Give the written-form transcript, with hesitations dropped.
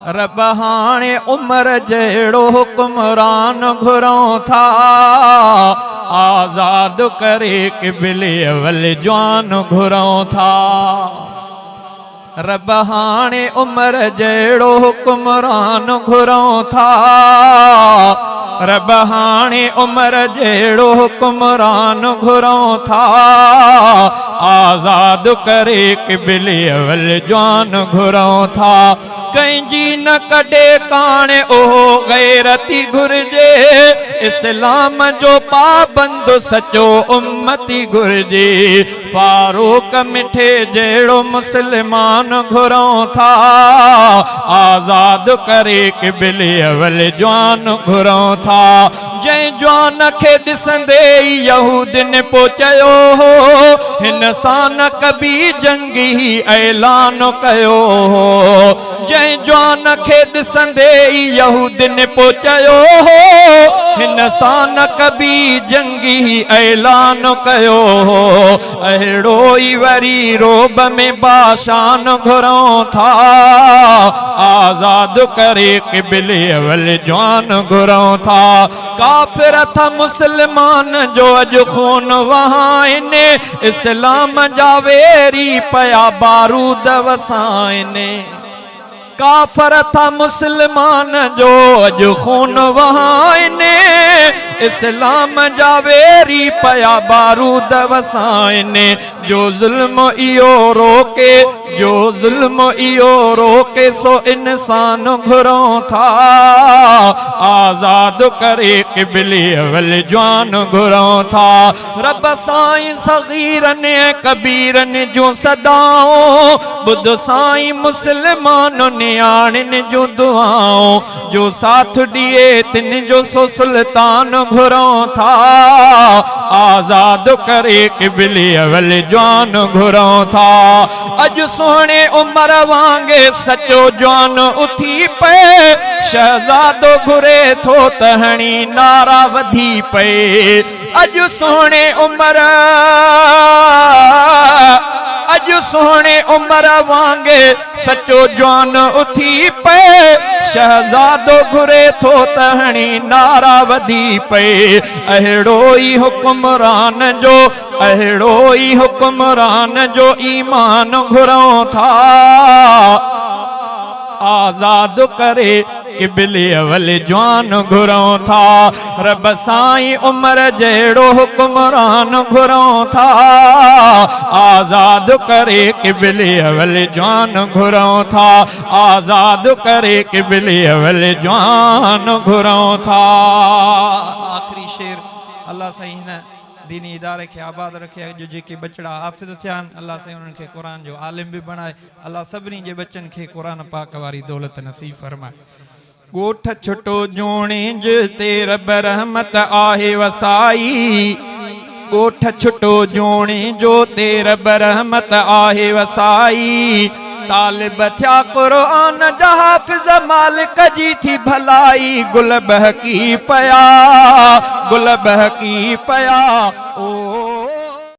रब हाणे उम्र जहिड़ो हुक्मरान घुरूं था, आज़ाद करे क़िबले अवल जवान घुरूं था। रब हाणे उम्र जहिड़ो हुक्मरान घुरूं था, रब हाणे उम्र जहिड़ो हुक्मरान घुरूं था, आज़ाद करे क़िबले अवल जवान घुरूं था। कंहिंजी न कॾे काणे ओहो गैरती घुर्जे, इस्लाम जो पाबंद सचो उम्मती घुर्जे। फारूक मिठे जहिड़ो मुस्लमान घुरूं था, आज़ाद करे क़िबले अवल जवान घुरूं था। जंहिं जवान खे ॾिसंदे यहूदिन पो चयो हो, हिन सां न कबी जंगी ऐलान कयो हो। जंहिं जवान खे ॾिसंदे यहूदिन पो चयो हो, हिन सां न कबी जंगी ऐलान कयो हो। अहिड़ो ई वरी रोब में बाशान घुरूं था, आज़ाद करे क़िबले अवल जवान घुरूं था। काफ़िर था मुस्लमान जो अॼु खून वहाइनि, इस्लाम जा वेरी पया बारूद वसाइनि। काफ़िर था मुस्लमान जो अॼु खून वहाइनि, इस्लाम जा वेरी पया बारूद वसाइनि। जो ज़ुल्म इहो रोके, जो ज़ुल्म इहो रोके, सो इंसान घुरूं था, आज़ाद करे क़िबले अवल जवान घुरूं था। रब साईं सगीरन कबीरन जूं सदाऊं, बुध साईं मुस्लमान नियाणिन जूं दुआऊं। जो साथ ॾिए तिन जो सो सुल्तान घुरूं था, आज़ाद करे क़िबले अवल जवान घुरूं था। अॼु सुहिणे उमर वांगे सचो जवान उथी पए, शहज़ादो घुरे थो त हणी नारा वधी पए। अॼु सुहिणे उमर, अॼु सुहिणे उमर वांगे सचो जवान उथी पए, शहज़ादो घुरे थो त हणी नारा वधी पए। अहिड़ो ई हुक्मरान जो, अहिड़ो ई हुक्मरान जो ईमान घुरूं था, आज़ाद करे क़िबले अवल जवान घुरूं था। रब साईं उम्र जहिड़ो हुक्मरान घुरूं था, आज़ाद करे क़िबले अवल जवान घुरूं था, आज़ाद करे क़िबले अवल जवान घुरूं था। आखिरी शेर अल्लाह साईं हिन दीनी इदारे के आबाद रखे। जो जेके बचड़ा हाफ़िज़ थिया आहिनि, अल्लाह साईं उन्हनि खे क़ुरान जो आलिम बि बणाए। अल्लाह सभिनी जे बच्चनि खे क़ुरान पाक वारी दौलत नसीब फरमाए। ॻोठ छुटो जोणे ते रब रहमत आहे वसाई, ॻोठ छुटो जोणे जो ते रब रहमत आहे वसाई। तालिब थिया क़ुरान जा हाफ़िज़ मालिक जी थी भलाई, गुल बहकी पया, गुल बहकी पया। ओ